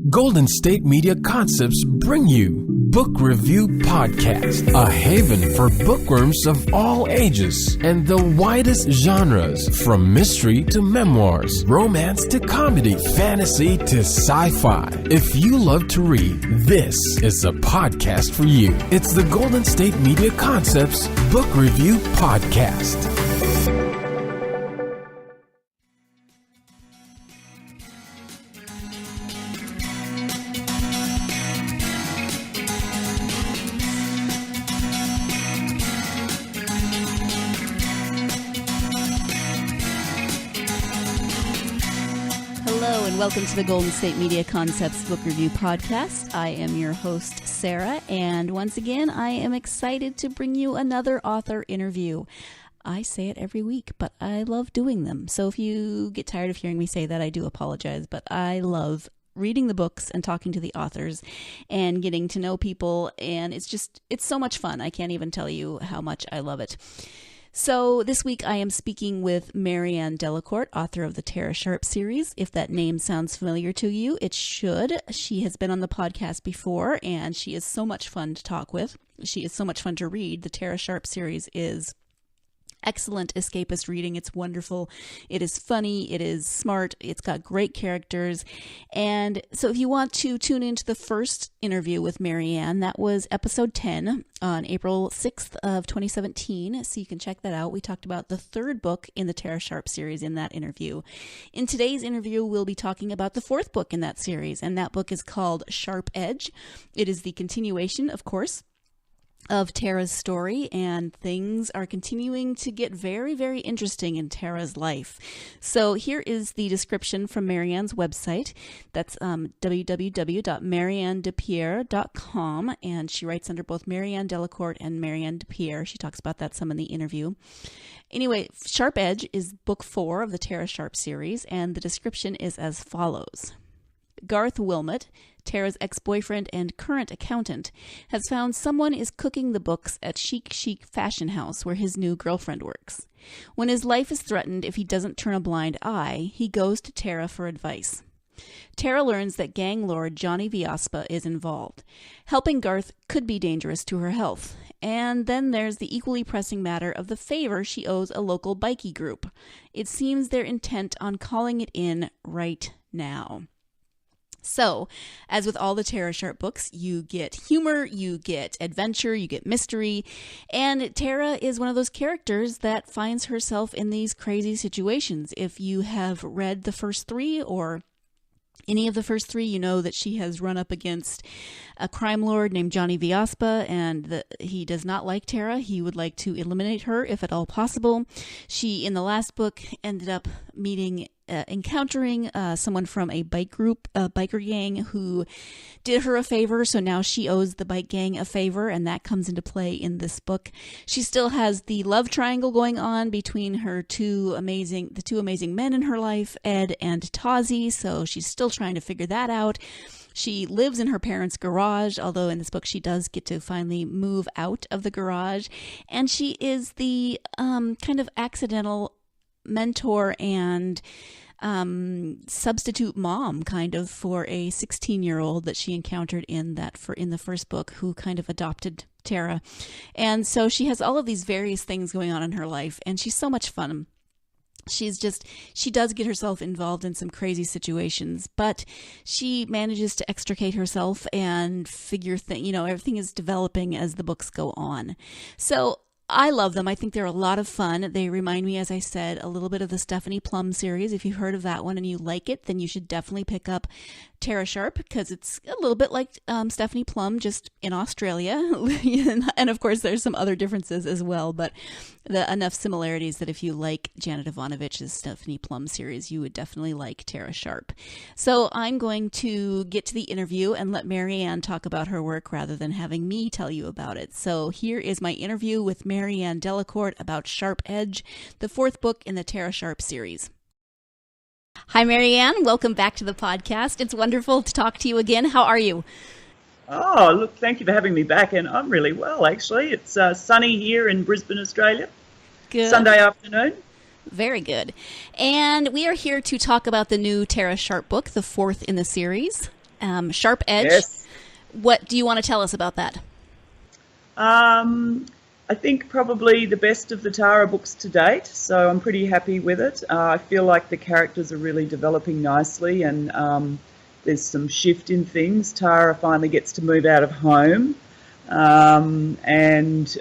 Golden State Media Concepts bring you Book Review Podcast, a haven for bookworms of all ages and the widest genres, from mystery to memoirs, romance to comedy, fantasy to sci-fi. If you love to read, this is a podcast for you. It's the Golden State Media Concepts Book Review Podcast. Welcome to the Golden State Media Concepts Book Review Podcast. I am your host, Sarah, and once again, I am excited to bring you another author interview. I say it every week, but I love doing them. So if you get tired of hearing me say that, I do apologize, but I love reading the books and talking to the authors and getting to know people, and it's so much fun. I can't even tell you how much I love it. So this week I am speaking with Marianne Delacourt, author of the Tara Sharp series. If that name sounds familiar to you, it should. She has been on the podcast before, and she is so much fun to talk with. She is so much fun to read. The Tara Sharp series is excellent escapist reading. It's wonderful. It is funny. It is smart. It's got great characters. And so if you want to tune into the first interview with Marianne, that was episode 10 on April 6th of 2017. So you can check that out. We talked about the third book in the Tara Sharp series in that interview. In today's interview, we'll be talking about the fourth book in that series. And that book is called Sharp Edge. It is the continuation, of course, of Tara's story, and things are continuing to get very, very interesting in Tara's life. So here is the description from Marianne's website. That's www.mariannedepierre.com, and she writes under both Marianne Delacourt and Marianne Depierre. She talks about that some in the interview. Anyway, Sharp Edge is book 4 of the Tara Sharp series, and the description is as follows. Garth Wilmot, Tara's ex-boyfriend and current accountant, has found someone is cooking the books at Chic Fashion House where his new girlfriend works. When his life is threatened if he doesn't turn a blind eye, he goes to Tara for advice. Tara learns that gang lord Johnny Viaspa is involved. Helping Garth could be dangerous to her health. And then there's the equally pressing matter of the favor she owes a local bikie group. It seems they're intent on calling it in right now. So, as with all the Tara Sharp books, you get humor, you get adventure, you get mystery, and Tara is one of those characters that finds herself in these crazy situations. If you have read the first 3 or any of the first 3, you know that she has run up against a crime lord named Johnny Viaspa, and he does not like Tara. He would like to eliminate her if at all possible. She, in the last book, ended up encountering someone from a biker gang who did her a favor, so now she owes the bike gang a favor, and that comes into play in this book. She still has the love triangle going on between the two amazing men in her life, Ed and Tazi, so she's still trying to figure that out. She lives in her parents' garage, although in this book she does get to finally move out of the garage, and she is the kind of accidental mentor and substitute mom kind of for a 16-year-old that she encountered in the first book, who kind of adopted Tara. And so she has all of these various things going on in her life, and she's so much fun. She does get herself involved in some crazy situations, but she manages to extricate herself and everything is developing as the books go on. So I love them. I think they're a lot of fun. They remind me, as I said, a little bit of the Stephanie Plum series. If you've heard of that one and you like it, then you should definitely pick up Tara Sharp, because it's a little bit like Stephanie Plum, just in Australia. And of course, there's some other differences as well, but enough similarities that if you like Janet Ivanovich's Stephanie Plum series, you would definitely like Tara Sharp. So I'm going to get to the interview and let Marianne talk about her work rather than having me tell you about it. So here is my interview with Marianne Delacourt about Sharp Edge, the fourth book in the Tara Sharp series. Hi, Marianne. Welcome back to the podcast. It's wonderful to talk to you again. How are you? Oh, look, thank you for having me back, and I'm really well, actually. It's sunny here in Brisbane, Australia. Good. Sunday afternoon. Very good. And we are here to talk about the new Tara Sharp book, the fourth in the series. Sharp Edge. Yes. What do you want to tell us about that? I think probably the best of the Tara books to date, so I'm pretty happy with it. I feel like the characters are really developing nicely, and there's some shift in things. Tara finally gets to move out of home, and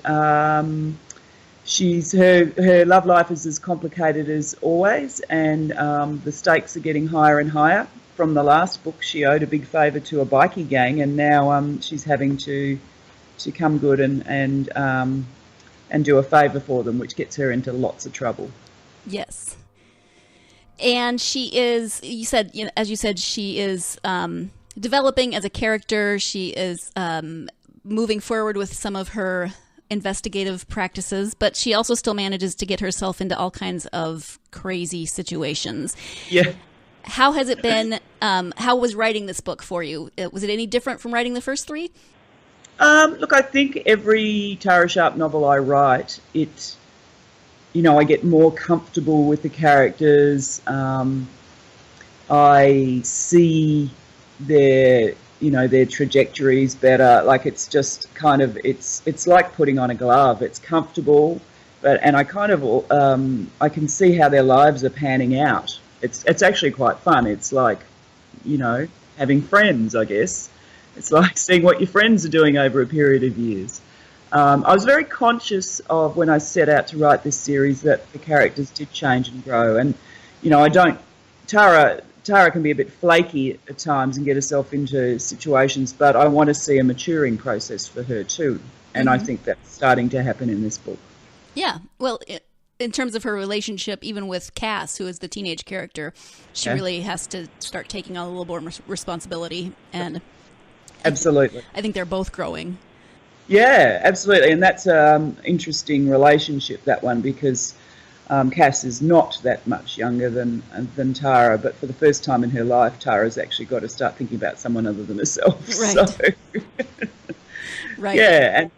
her love life is as complicated as always, and the stakes are getting higher and higher. From the last book, she owed a big favour to a bikie gang, and now she's having to come good and do a favour for them, which gets her into lots of trouble. Yes. And she is, as you said, she is developing as a character. She is moving forward with some of her investigative practices, but she also still manages to get herself into all kinds of crazy situations. Yeah. How has it been? How was writing this book for you? Was it any different from writing the first three? Look, I think every Tara Sharp novel I write, I get more comfortable with the characters. I see their trajectories better. Like, it's just kind of, it's like putting on a glove. It's comfortable, and I kind of, I can see how their lives are panning out. It's actually quite fun. It's like, having friends, I guess. It's like seeing what your friends are doing over a period of years. I was very conscious of, when I set out to write this series, that the characters did change and grow. And, Tara can be a bit flaky at times and get herself into situations, but I want to see a maturing process for her too. And I think that's starting to happen in this book. Yeah. Well, in terms of her relationship, even with Cass, who is the teenage character, she really has to start taking on a little more responsibility. And absolutely, I think they're both growing. Yeah, absolutely. And that's an interesting relationship, that one, because Cass is not that much younger than Tara, but for the first time in her life, Tara's actually got to start thinking about someone other than herself. Right. So, right. Yeah,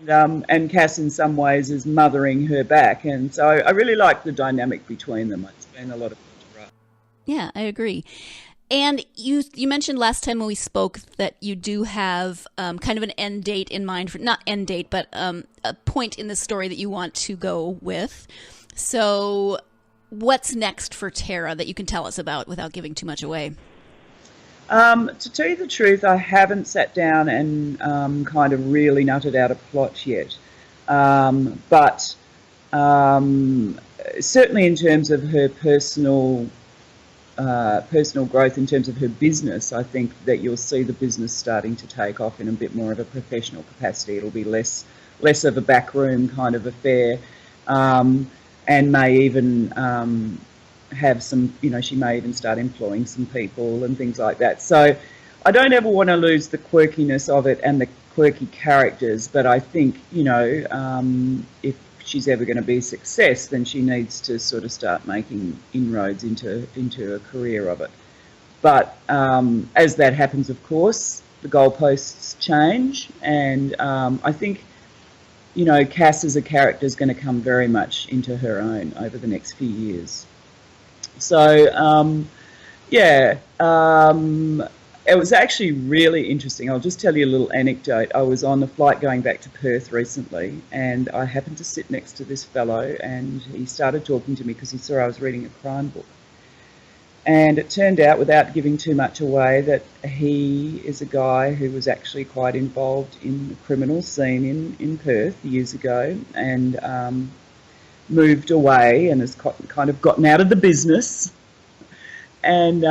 and Cass in some ways is mothering her back, and so I really like the dynamic between them. It's been a lot of fun to write. Yeah, I agree. And you mentioned last time when we spoke that you do have kind of an end date in mind, for not end date, but a point in the story that you want to go with. So what's next for Tara that you can tell us about without giving too much away? To tell you the truth, I haven't sat down and kind of really nutted out a plot yet. But certainly in terms of her personal growth, in terms of her business, I think that you'll see the business starting to take off in a bit more of a professional capacity. It'll be less of a backroom kind of affair, and may even have some, she may even start employing some people and things like that. So I don't ever want to lose the quirkiness of it and the quirky characters, but I think, if she's ever going to be a success, then she needs to sort of start making inroads into a career of it. But as that happens, of course, the goalposts change, and I think, Cass as a character is going to come very much into her own over the next few years. So, it was actually really interesting. I'll just tell you a little anecdote. I was on a flight going back to Perth recently, and I happened to sit next to this fellow, and he started talking to me because he saw I was reading a crime book. And it turned out, without giving too much away, that he is a guy who was actually quite involved in the criminal scene in Perth years ago, and moved away and has kind of gotten out of the business. And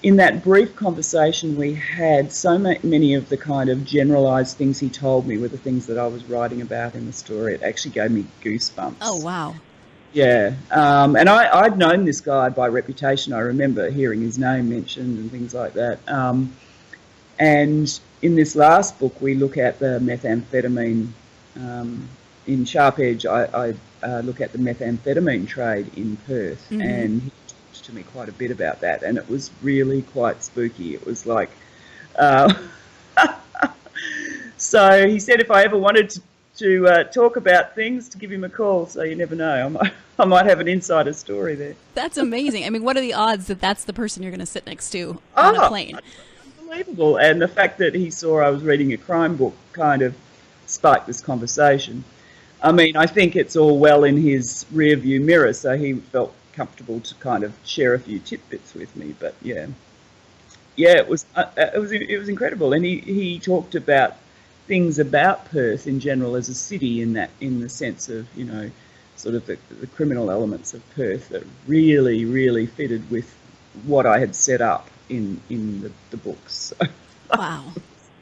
in that brief conversation we had, so many of the kind of generalised things he told me were the things that I was writing about in the story. It actually gave me goosebumps. Oh, wow. Yeah. And I'd known this guy by reputation. I remember hearing his name mentioned and things like that. And in this last book, we look at the methamphetamine. In Sharp Edge, I look at the methamphetamine trade in Perth, and he talked to me quite a bit about that, and it was really quite spooky. It was like, so he said if I ever wanted to talk about things, to give him a call. So you never know, I might have an insider story there. That's amazing. I mean, what are the odds that that's the person you're going to sit next to on a plane? unbelievable. And the fact that he saw I was reading a crime book kind of sparked this conversation. I mean, I think it's all well in his rear view mirror, so he felt comfortable to kind of share a few tidbits with me. But yeah, it was incredible, and he talked about things about Perth in general as a city, in the sense of, you know, sort of the criminal elements of Perth that really, really fitted with what I had set up in the books. So, wow,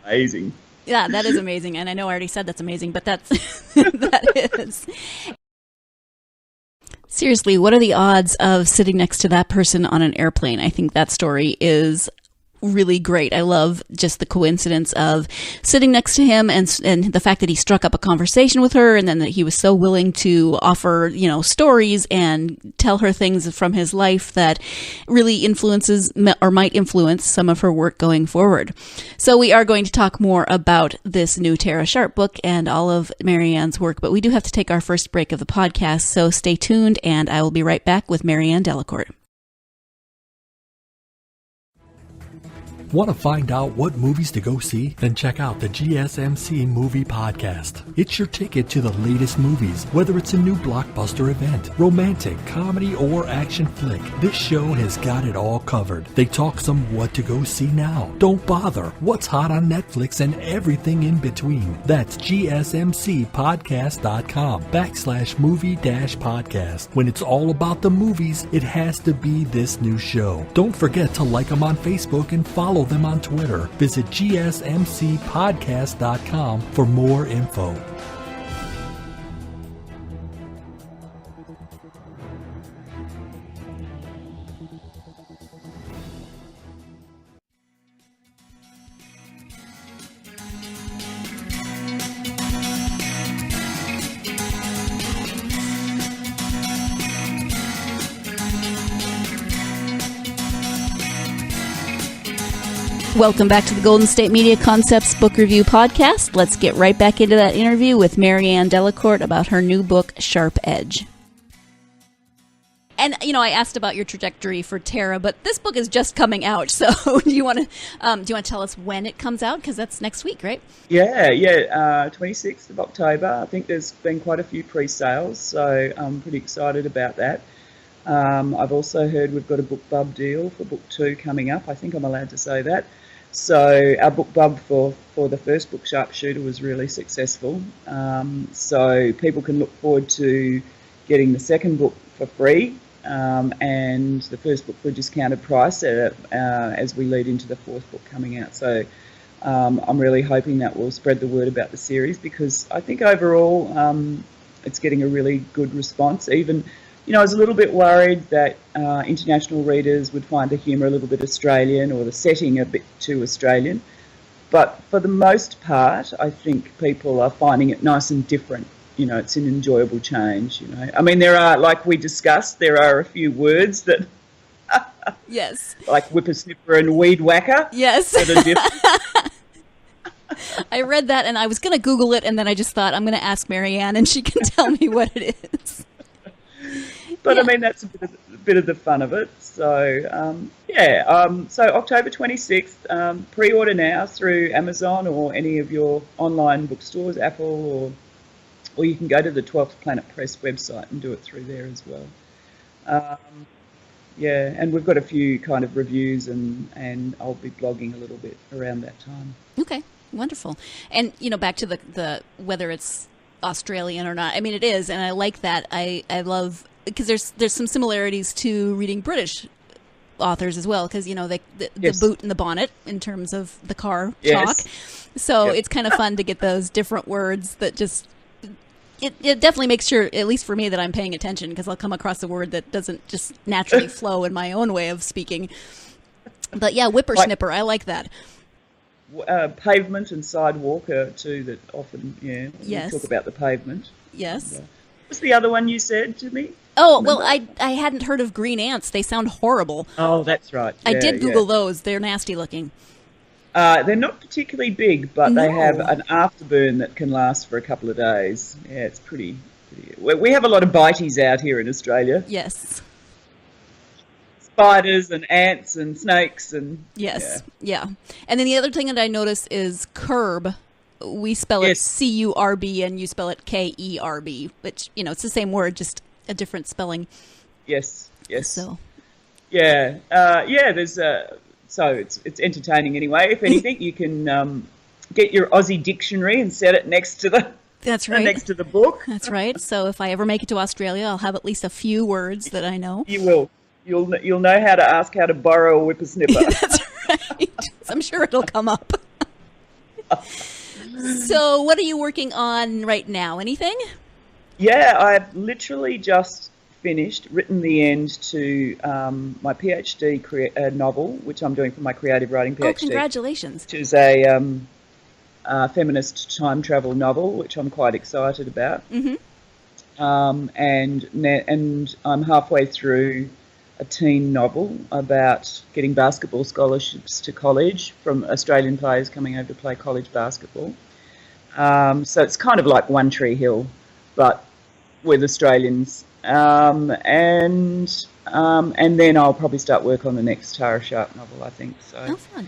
amazing. Yeah, that is amazing. And I know I already said that's amazing, but that's that is. Seriously, what are the odds of sitting next to that person on an airplane? I think that story is really great. I love just the coincidence of sitting next to him and the fact that he struck up a conversation with her, and then that he was so willing to offer, you know, stories and tell her things from his life that really influences or might influence some of her work going forward. So we are going to talk more about this new Tara Sharp book and all of Marianne's work, but we do have to take our first break of the podcast, so stay tuned and I will be right back with Marianne Delacourt. Want to find out what movies to go see? Then check out the GSMC Movie Podcast. It's your ticket to the latest movies, whether it's a new blockbuster event, romantic, comedy, or action flick. This show has got it all covered. They talk some what to go see now, don't bother, what's hot on Netflix, and everything in between. That's gsmcpodcast.com/movie-podcast. When it's all about the movies, it has to be this new show. Don't forget to like them on Facebook and follow them on Twitter. Visit gsmcpodcast.com for more info. Welcome back to the Golden State Media Concepts Book Review Podcast. Let's get right back into that interview with Marianne Delacourt about her new book, Sharp Edge. And, you know, I asked about your trajectory for Tara, but this book is just coming out. So do you want to tell us when it comes out? Because that's next week, right? Yeah, 26th of October. I think there's been quite a few pre-sales, so I'm pretty excited about that. I've also heard we've got a BookBub deal for book 2 coming up. I think I'm allowed to say that. So our BookBub for the first book, Sharpshooter, was really successful. So people can look forward to getting the second book for free and the first book for a discounted price as we lead into the fourth book coming out. So I'm really hoping that will spread the word about the series, because I think overall it's getting a really good response. Even, you know, I was a little bit worried that international readers would find the humour a little bit Australian, or the setting a bit too Australian. But for the most part, I think people are finding it nice and different. You know, it's an enjoyable change, you know. I mean, there are, like we discussed, there are a few words that... Yes. Like whippersnipper and weed whacker. Yes. That are different. I read that and I was going to Google it, and then I just thought, I'm going to ask Marianne and she can tell me what it is. But yeah. I mean, that's a bit of the fun of it. So, so October 26th, pre-order now through Amazon or any of your online bookstores, Apple, or you can go to the 12th Planet Press website and do it through there as well. And we've got a few kind of reviews, and I'll be blogging a little bit around that time. Okay, wonderful. And, you know, back to the whether it's Australian or not, I mean, it is, and I like that. I love... because there's some similarities to reading British authors as well, because, you know, the boot and the bonnet in terms of the car talk. So It's kind of fun to get those different words that just... It definitely makes sure, at least for me, that I'm paying attention, because I'll come across a word that doesn't just naturally flow in my own way of speaking. But yeah, whippersnipper, I like that. Pavement and sidewalk are two that often, we talk about the pavement. Yes. What's the other one you said to me? Oh, well, I hadn't heard of green ants. They sound horrible. Oh, that's right. I did Google those. They're nasty looking. They're not particularly big, but they have an afterburn that can last for a couple of days. Yeah, it's pretty. We have a lot of biteys out here in Australia. Yes. spiders and ants and snakes and yes, yeah. And then the other thing that I noticed is curb. We spell it C-U-R-B and you spell it K-E-R-B, which, you know, it's the same word, just a different spelling. Yes. So there's so it's entertaining anyway. If anything, you can get your Aussie dictionary and set it next to the that's right next to the book. That's right. So if I ever make it to Australia, I'll have at least a few words that I know. You will. You'll know how to ask how to borrow a whippersnipper. That's right. I'm sure it'll come up. So what are you working on right now? Anything? Yeah, I've literally just written the end to my PhD novel, which I'm doing for my creative writing PhD. Oh, congratulations. Which is a feminist time travel novel, which I'm quite excited about. Mm-hmm. And I'm halfway through a teen novel about getting basketball scholarships to college from Australian players coming over to play college basketball. So it's kind of like One Tree Hill, but with Australians. And then I'll probably start work on the next Tara Sharp novel, I think. So. Oh, fun.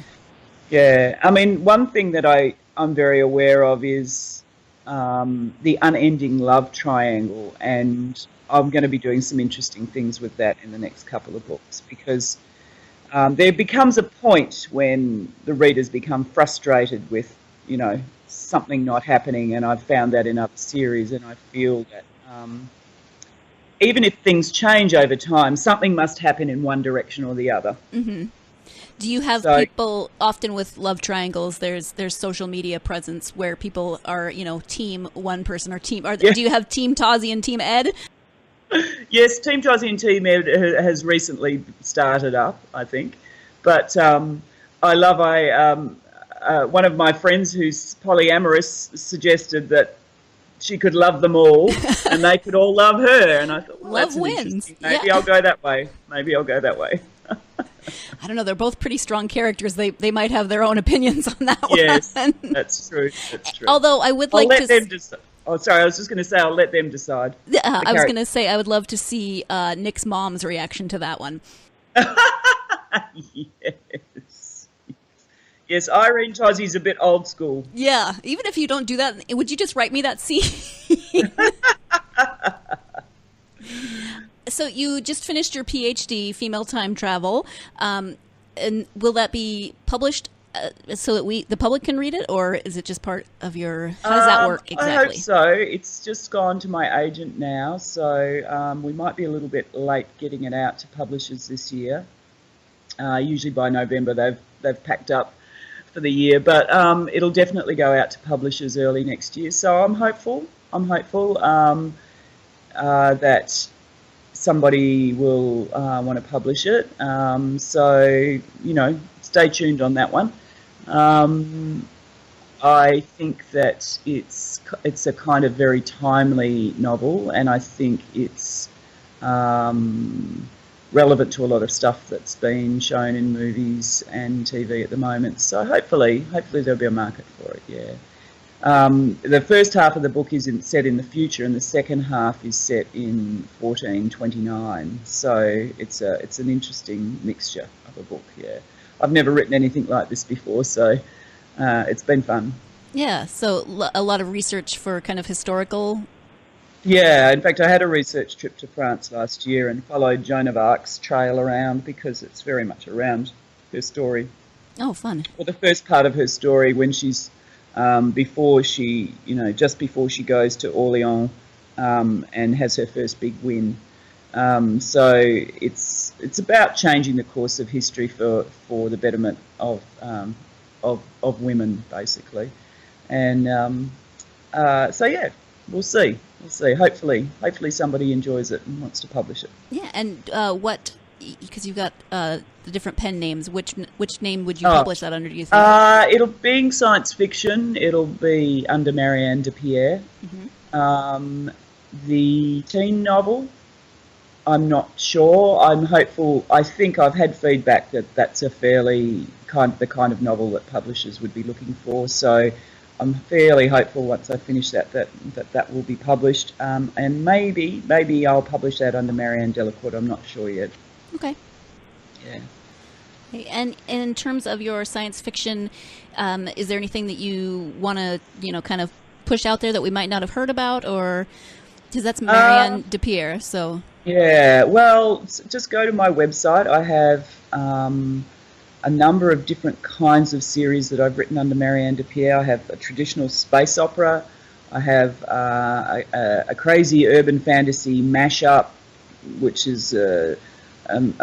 Yeah, I mean, one thing that I'm very aware of is the unending love triangle, and I'm going to be doing some interesting things with that in the next couple of books, because there becomes a point when the readers become frustrated with, you know, something not happening, and I've found that in other series, and I feel that even if things change over time, something must happen in one direction or the other. Mm-hmm. Do you have people, often with love triangles, there's social media presence where people are, you know, team one person or team, do you have Team Tozzy and Team Ed? Yes, Team Tozzy and Team Ed has recently started up, I think. But one of my friends who's polyamorous suggested that she could love them all and they could all love her. And I thought, well, love that's wins. Maybe I'll go that way. I don't know. They're both pretty strong characters. They might have their own opinions on that one. Yes, that's true. Although I would I'll let them decide. Oh, sorry. I was just going to say I'll let them decide. I was going to say I would love to see Nick's mom's reaction to that one. Yes, Irene Tozzy's a bit old school. Yeah, even if you don't do that, would you just write me that scene? So you just finished your PhD, female time travel, and will that be published so that the public can read it, or is it just part of your? How does that work exactly? I hope so. It's just gone to my agent now, so we might be a little bit late getting it out to publishers this year. Usually by November they've packed up for the year, but it'll definitely go out to publishers early next year. So I'm hopeful that somebody will want to publish it. So, you know, stay tuned on that one. I think that it's a kind of very timely novel, and I think it's relevant to a lot of stuff that's been shown in movies and TV at the moment. So hopefully there'll be a market for it. Yeah. The first half of the book is set in the future, and the second half is set in 1429. So it's an interesting mixture of a book. Yeah, I've never written anything like this before, so it's been fun. Yeah. So a lot of research for kind of historical. Yeah, in fact, I had a research trip to France last year and followed Joan of Arc's trail around, because it's very much around her story. Oh, fun. Well, the first part of her story, when she's just before she goes to Orleans and has her first big win. So it's about changing the course of history for the betterment of women, basically. And so yeah, we'll see. Hopefully somebody enjoys it and wants to publish it. Yeah, and because you've got the different pen names, which name would you publish that under, do you think? Being science fiction, it'll be under Marianne Delacourt. Mm-hmm. The teen novel, I'm not sure. I'm hopeful. I think I've had feedback that that's a fairly the kind of novel that publishers would be looking for. So I'm fairly hopeful once I finish that will be published. And maybe I'll publish that under Marianne Delacourt. I'm not sure yet. Okay. Yeah. And in terms of your science fiction, is there anything that you want to, kind of push out there that we might not have heard about, or because that's Marianne Delacourt, so. Yeah, well, just go to my website. I have a number of different kinds of series that I've written under Marianne Delacourt. I have a traditional space opera. I have a crazy urban fantasy mashup, which is a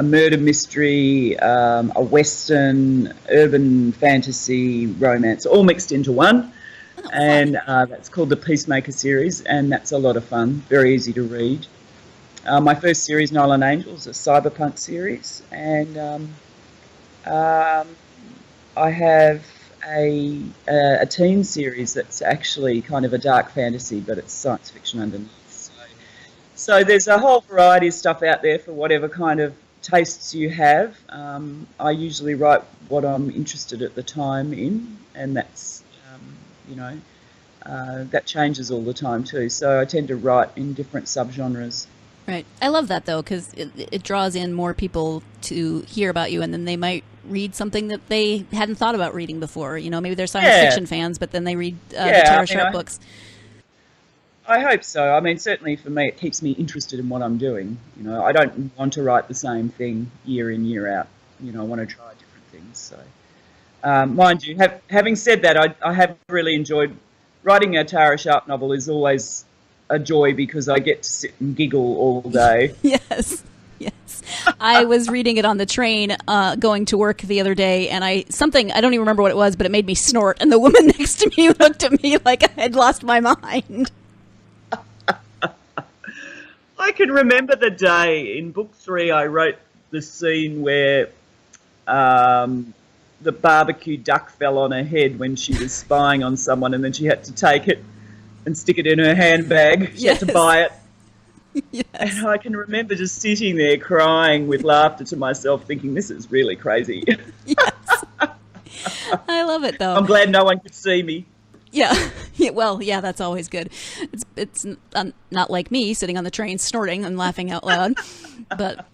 murder mystery, a western, urban fantasy, romance, all mixed into one. Oh, and that's called the Peacemaker series, and that's a lot of fun, very easy to read. My first series, Nolan Angels, a cyberpunk series, and I have a teen series that's actually kind of a dark fantasy, but it's science fiction underneath. So there's a whole variety of stuff out there for whatever kind of tastes you have. I usually write what I'm interested at the time in, and that's, that changes all the time too. So I tend to write in different subgenres. Right. I love that, though, because it draws in more people to hear about you, and then they might read something that they hadn't thought about reading before. Maybe they're science fiction fans, but then they read the Tara Sharp books. I hope so. I mean, certainly for me, it keeps me interested in what I'm doing. I don't want to write the same thing year in, year out. I want to try different things. So, mind you, having said that, I have really enjoyed writing a Tara Sharp novel. Is always a joy because I get to sit and giggle all day. Yes. I was reading it on the train going to work the other day, and I don't even remember what it was, but it made me snort, and the woman next to me looked at me like I had lost my mind. I can remember the day in book 3 I wrote the scene where the barbecue duck fell on her head when she was spying on someone, and then she had to take it and stick it in her handbag. She had to buy it. Yes. And I can remember just sitting there crying with laughter to myself, thinking, this is really crazy. Yes. I love it, though. I'm glad no one could see me. Yeah. Well, yeah, that's always good. It's not like me sitting on the train snorting and laughing out loud, but...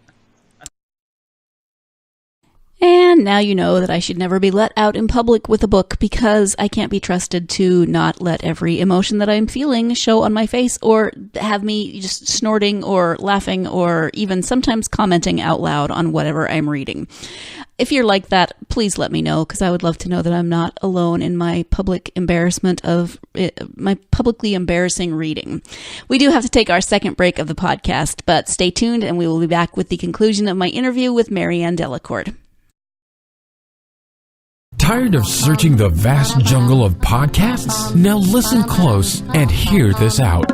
And now you know that I should never be let out in public with a book because I can't be trusted to not let every emotion that I'm feeling show on my face or have me just snorting or laughing or even sometimes commenting out loud on whatever I'm reading. If you're like that, please let me know because I would love to know that I'm not alone in my public embarrassment of my publicly embarrassing reading. We do have to take our second break of the podcast, but stay tuned and we will be back with the conclusion of my interview with Marianne Delacourt. Tired of searching the vast jungle of podcasts? Now listen close and hear this out.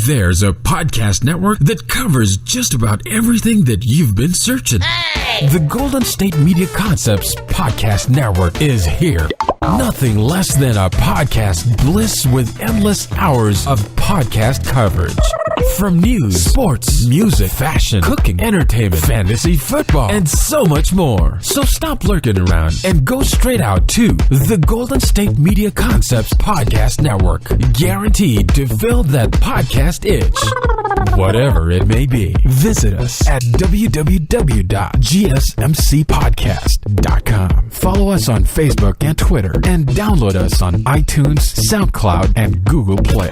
There's a podcast network that covers just about everything that you've been searching. Hey! The Golden State Media Concepts Podcast Network is here. Nothing less than a podcast bliss with endless hours of podcast coverage. From news, sports, music, fashion, cooking, entertainment, fantasy, football, and so much more. So stop lurking around and go straight out to the Golden State Media Concepts Podcast Network. Guaranteed to fill that podcast itch. Whatever it may be. Visit us at www.gsmcpodcast.com. Follow us on Facebook and Twitter and download us on iTunes, SoundCloud, and Google Play.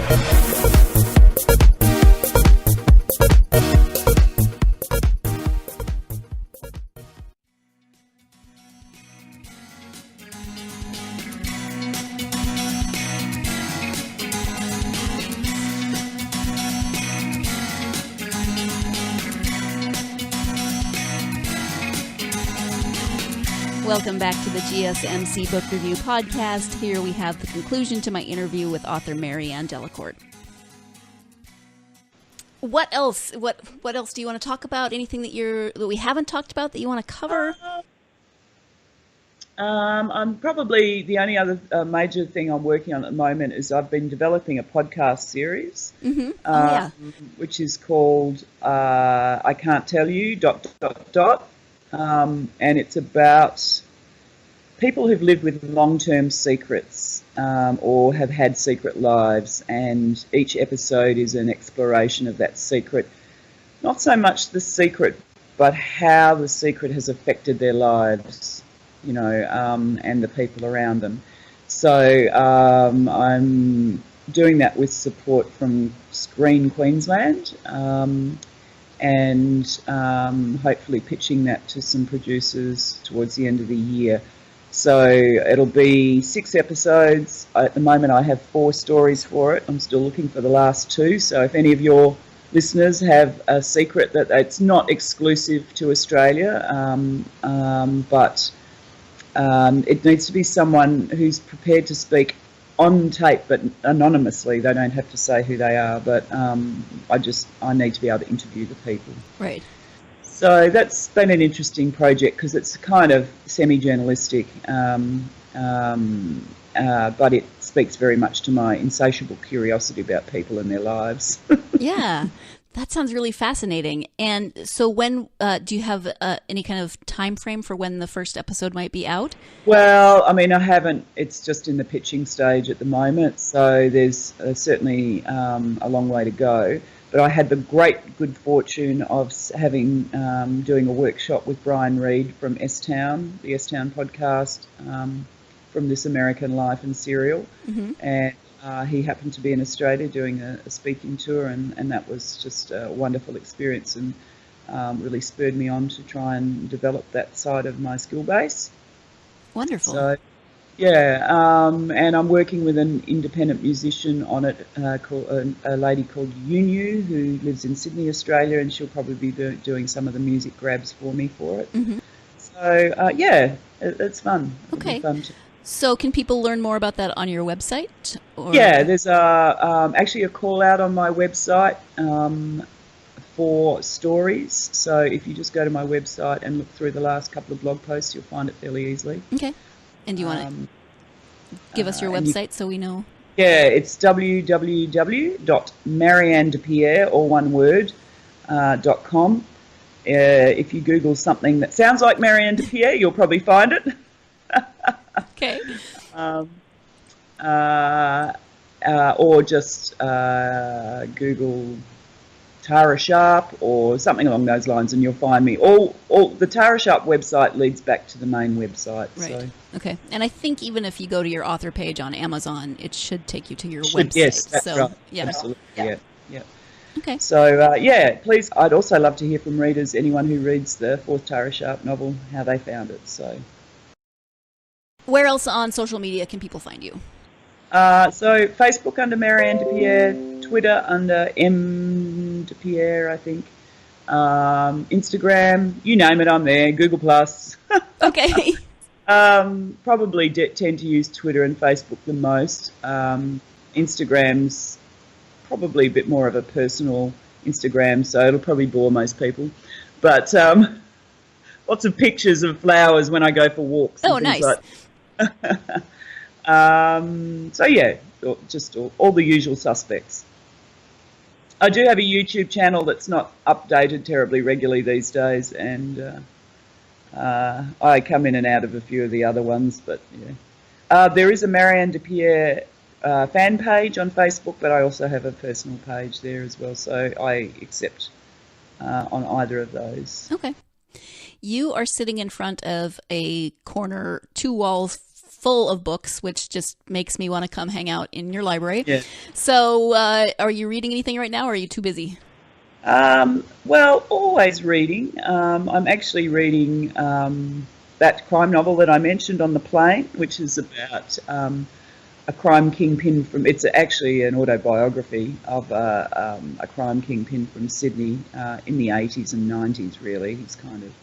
Welcome back to the GSMC Book Review Podcast. Here we have the conclusion to my interview with author Marianne Delacourt. What else? What else do you want to talk about? Anything that we haven't talked about that you want to cover? I'm probably the only other major thing I'm working on at the moment is I've been developing a podcast series, which is called I Can't Tell You ... and it's about people who've lived with long-term secrets or have had secret lives, and each episode is an exploration of that secret. Not so much the secret but how the secret has affected their lives, and the people around them. So I'm doing that with support from Screen Queensland, and hopefully pitching that to some producers towards the end of the year. So it'll be 6 episodes. At the moment I have 4 stories for it. I'm still looking for the last 2. So if any of your listeners have a secret that it's not exclusive to Australia, but it needs to be someone who's prepared to speak on tape but anonymously. They don't have to say who they are, but I need to be able to interview the people. Right. So that's been an interesting project because it's kind of semi-journalistic, but it speaks very much to my insatiable curiosity about people and their lives. Yeah, that sounds really fascinating. And so when do you have any kind of time frame for when the first episode might be out? Well, I mean, I haven't. It's just in the pitching stage at the moment, so there's certainly a long way to go. But I had the good fortune of having doing a workshop with Brian Reed from S-Town, the S-Town podcast, from This American Life and Serial, and he happened to be in Australia doing a speaking tour, and that was just a wonderful experience, and really spurred me on to try and develop that side of my skill base. Wonderful. So, yeah, and I'm working with an independent musician on it, called a lady called Yunyu, who lives in Sydney, Australia, and she'll probably be doing some of the music grabs for me for it. So, yeah, it's fun. Okay. It'll be fun So can people learn more about that on your website? Or? Yeah, there's actually a call out on my website for stories. So if you just go to my website and look through the last couple of blog posts, you'll find it fairly easily. Okay. And do you want to give us your website so we know? Yeah, it's www.mariannedepierre, all one word, .com. If you Google something that sounds like Marianne Depierre, you'll probably find it. Okay. Or just Google Tara Sharp or something along those lines, and you'll find me. All the Tara Sharp website leads back to the main website. Right. So. Okay. And I think even if you go to your author page on Amazon, it should take you to your website. Yes, that's so, right. Yeah. Absolutely. Yeah. Okay. So, yeah, please, I'd also love to hear from readers, anyone who reads the 4th Tara Sharp novel, how they found it. So, where else on social media can people find you? So Facebook under Marianne Depierre, Twitter under M Depierre, I think. Instagram, you name it, I'm there. Google Plus. Okay. Probably tend to use Twitter and Facebook the most. Instagram's probably a bit more of a personal Instagram, so it'll probably bore most people. But lots of pictures of flowers when I go for walks. Oh, and things nice. So yeah, just all the usual suspects. I do have a YouTube channel that's not updated terribly regularly these days, and I come in and out of a few of the other ones, but yeah. There is a Marianne Depierre fan page on Facebook, but I also have a personal page there as well, so I accept on either of those. Okay. You are sitting in front of a corner, 2 walls full of books, which just makes me want to come hang out in your library. Yeah. So are you reading anything right now, or are you too busy? Well, always reading. I'm actually reading that crime novel that I mentioned on the plane, which is about a crime kingpin from... It's actually an autobiography of a crime kingpin from Sydney in the 80s and 90s, really. He's kind of,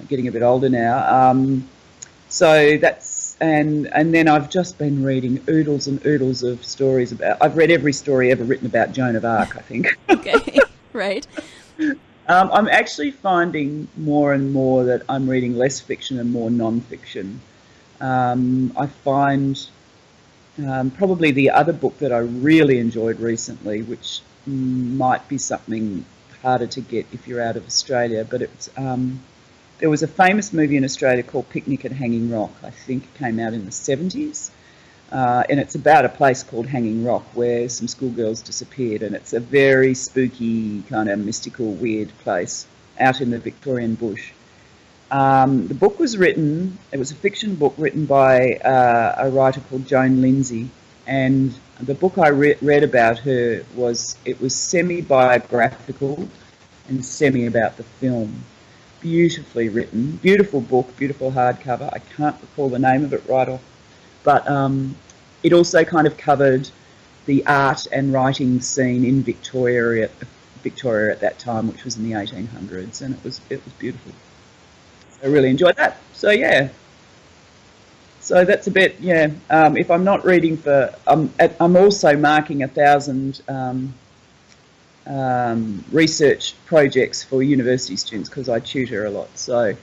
getting a bit older now. So that's... And then I've just been reading oodles and oodles of stories about... I've read every story ever written about Joan of Arc, I think. Okay, right. I'm actually finding more and more that I'm reading less fiction and more non-fiction. I find probably the other book that I really enjoyed recently, which might be something harder to get if you're out of Australia, but it's there was a famous movie in Australia called Picnic at Hanging Rock. I think it came out in the 70s, and it's about a place called Hanging Rock where some schoolgirls disappeared, and it's a very spooky, kind of mystical, weird place. out in the Victorian bush. The book was written, it was a fiction book written by a writer called Joan Lindsay, and the book I read about her was semi-biographical and semi about the film. Beautifully written, beautiful book, beautiful hardcover. I can't recall the name of it right off, but it also kind of covered the art and writing scene in Victoria at that time, which was in the 1800s, and it was beautiful. I really enjoyed that. So yeah. So that's a bit, yeah. If I'm not reading I'm also marking 1,000 research projects for university students because I tutor a lot. So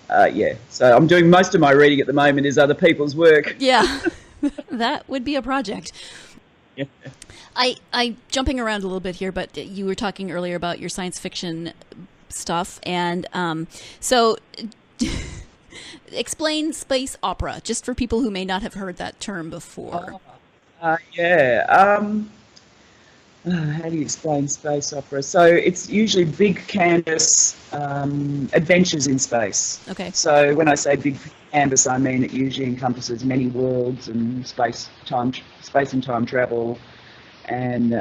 yeah. So I'm doing most of my reading at the moment is other people's work. Yeah, that would be a project. Yeah. I jumping around a little bit here, but you were talking earlier about your science fiction stuff, and so explain space opera, just for people who may not have heard that term before. Yeah. How do you explain space opera? So it's usually big canvas adventures in space. Okay. So when I say big canvas, I mean it usually encompasses many worlds and space and time travel, and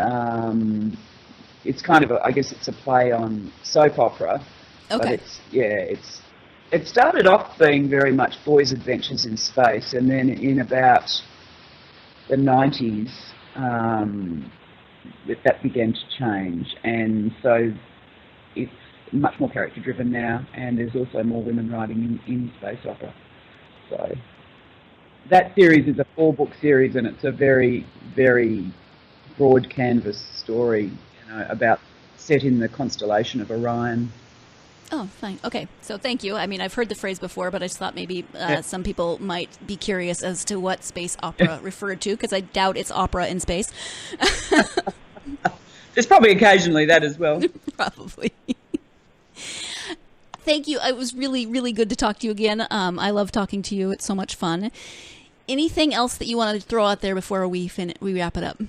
it's kind of I guess it's a play on soap opera. Okay. But it started off being very much boys' adventures in space, and then in about the 90s, that began to change, and so it's much more character-driven now, and there's also more women writing in space opera. So that series is a 4-book series, and it's a very, very broad canvas story, about set in the constellation of Orion. Oh, fine. Okay. So thank you. I mean, I've heard the phrase before, but I just thought maybe some people might be curious as to what space opera referred to, because I doubt it's opera in space. There's probably occasionally that as well. Probably. Thank you. It was really, really good to talk to you again. I love talking to you. It's so much fun. Anything else that you wanted to throw out there before we wrap it up?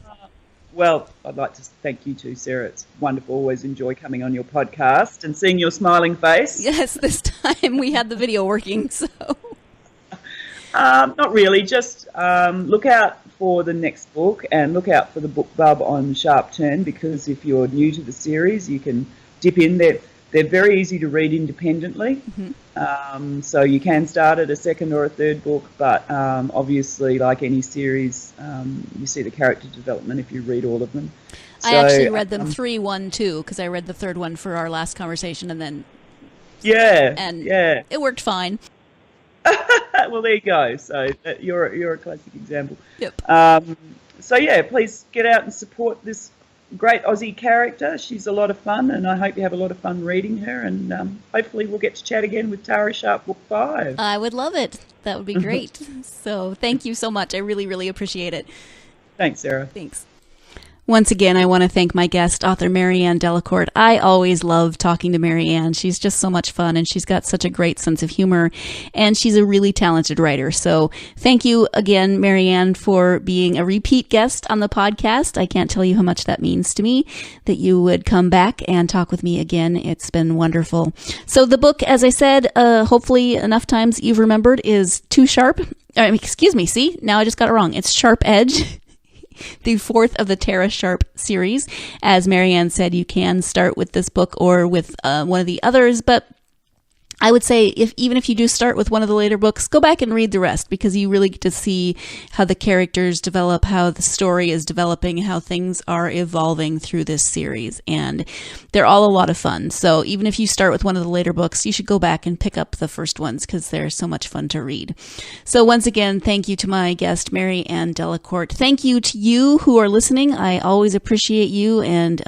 Well, I'd like to thank you too, Sarah. It's wonderful. Always enjoy coming on your podcast and seeing your smiling face. Yes, this time we had the video working, so. Not really. Just look out for the next book and look out for the book Bub on Sharp Turn, because if you're new to the series, you can dip in there. They're very easy to read independently. Mm-hmm. So you can start at a second or a third book, but obviously, like any series, you see the character development if you read all of them. I actually read them 3, 1, 2, because I read the third one for our last conversation, and then it worked fine. Well, there you go. So you're a classic example. Yep. So yeah, please get out and support this great Aussie character. She's a lot of fun, and I hope you have a lot of fun reading her, and hopefully we'll get to chat again with Tara Sharp Book 5. I would love it. That would be great. So thank you so much. I really, really appreciate it. Thanks, Sarah. Thanks. Once again, I want to thank my guest, author Marianne Delacourt. I always love talking to Marianne. She's just so much fun, and she's got such a great sense of humor, and she's a really talented writer. So thank you again, Marianne, for being a repeat guest on the podcast. I can't tell you how much that means to me, that you would come back and talk with me again. It's been wonderful. So the book, as I said, hopefully enough times you've remembered, is Too Sharp. Excuse me, see? Now I just got it wrong. It's Sharp Edge. The 4th of the Tara Sharp series. As Marianne said, you can start with this book or with one of the others, but I would say even if you do start with one of the later books, go back and read the rest, because you really get to see how the characters develop, how the story is developing, how things are evolving through this series. And they're all a lot of fun. So even if you start with one of the later books, you should go back and pick up the first ones, because they're so much fun to read. So once again, thank you to my guest, Marianne Delacourt. Thank you to you who are listening. I always appreciate you. And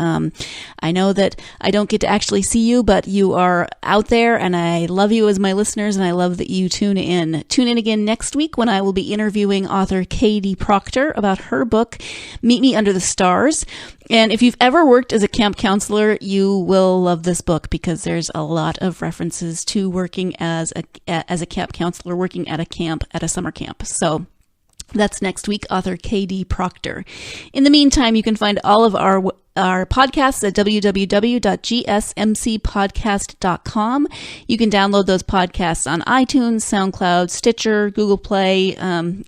I know that I don't get to actually see you, but you are out there, and I love you as my listeners, and I love that you tune in. Tune in again next week when I will be interviewing author Katie Proctor about her book, Meet Me Under the Stars. And if you've ever worked as a camp counselor, you will love this book, because there's a lot of references to working as a camp counselor, working at a camp, at a summer camp. So That's next week, author K.D. Proctor. In the meantime, you can find all of our podcasts at www.gsmcpodcast.com. You can download those podcasts on iTunes, SoundCloud, Stitcher, Google Play,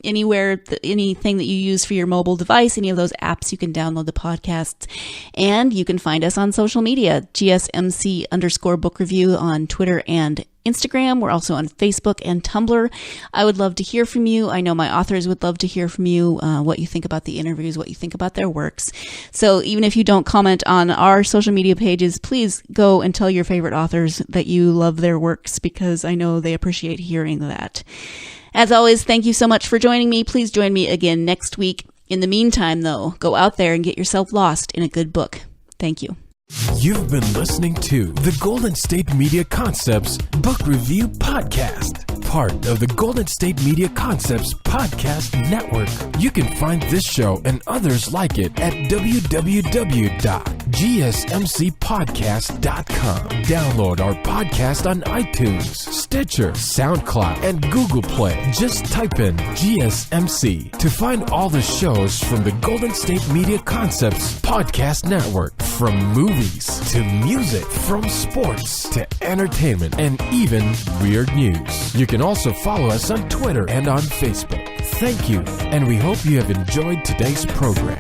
anywhere, anything that you use for your mobile device, any of those apps, you can download the podcasts. And you can find us on social media, GSMC_book review on Twitter and Instagram. We're also on Facebook and Tumblr. I would love to hear from you. I know my authors would love to hear from you, what you think about the interviews, what you think about their works. So even if you don't comment on our social media pages, please go and tell your favorite authors that you love their works, because I know they appreciate hearing that. As always, thank you so much for joining me. Please join me again next week. In the meantime, though, go out there and get yourself lost in a good book. Thank you. You've been listening to the Golden State Media Concepts Book Review Podcast, part of the Golden State Media Concepts Podcast Network. You can find this show and others like it at www.gsmcpodcast.com. Download our podcast on iTunes, Stitcher, SoundCloud, and Google Play. Just type in GSMC to find all the shows from the Golden State Media Concepts Podcast Network, from movies to music, from sports to entertainment, and even weird news. You can also follow us on Twitter and on Facebook. Thank you, and we hope you have enjoyed today's program.